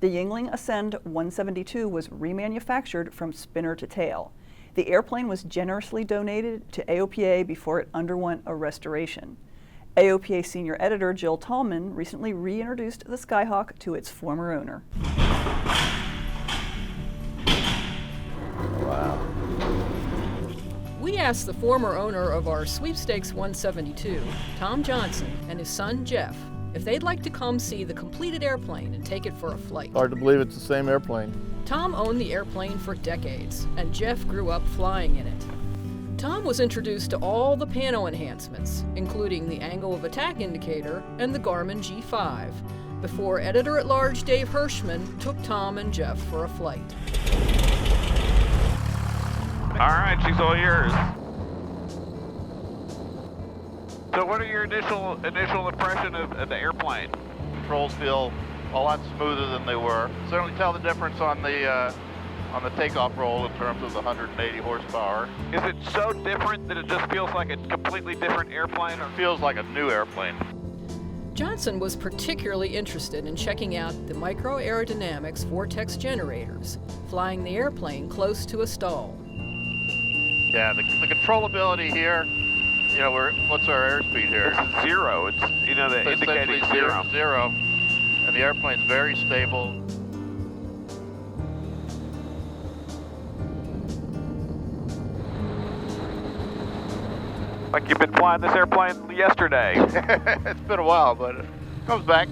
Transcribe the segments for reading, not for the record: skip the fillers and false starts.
The Yingling Ascend 172 was remanufactured from spinner to tail. The airplane was generously donated to AOPA before it underwent a restoration. AOPA senior editor Jill Tallman recently reintroduced the Skyhawk to its former owner. Wow. We asked the former owner of our Sweepstakes 172, Tom Johnson, and his son Jeff, if they'd like to come see the completed airplane and take it for a flight. Hard to believe it's the same airplane. Tom owned the airplane for decades, and Jeff grew up flying in it. Tom was introduced to all the pano enhancements, including the angle of attack indicator and the Garmin G5, before editor-at-large Dave Hirschman took Tom and Jeff for a flight. All right, she's all yours. So what are your initial impression of the airplane? Controls feel a lot smoother than they were. Certainly tell the difference on the takeoff roll in terms of the 180 horsepower. Is it so different that it just feels like a completely different airplane? It feels like a new airplane. Johnson was particularly interested in checking out the microaerodynamics vortex generators, flying the airplane close to a stall. Yeah, the controllability here, you know, what's our airspeed here? It's zero. It's, you know, the indicating zero. Zero. And the airplane's very stable. Like you've been flying this airplane yesterday. It's been a while, but it comes back.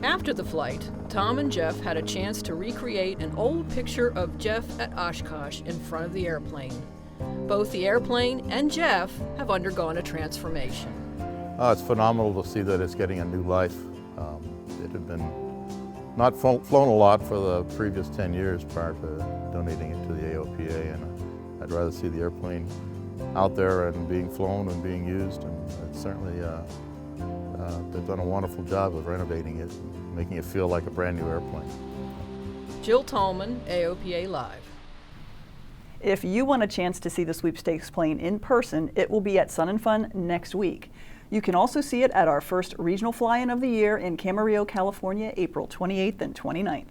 After the flight, Tom and Jeff had a chance to recreate an old picture of Jeff at Oshkosh in front of the airplane. Both the airplane and Jeff have undergone a transformation. It's phenomenal to see that it's getting a new life. It had been not flown a lot for the previous 10 years prior to donating it to the AOPA, and I'd rather see the airplane out there and being flown and being used, and it's certainly they've done a wonderful job of renovating it, making it feel like a brand new airplane. Jill Tallman, AOPA Live. If you want a chance to see the Sweepstakes plane in person, it will be at Sun and Fun next week. You can also see it at our first regional fly-in of the year in Camarillo, California, April 28th and 29th.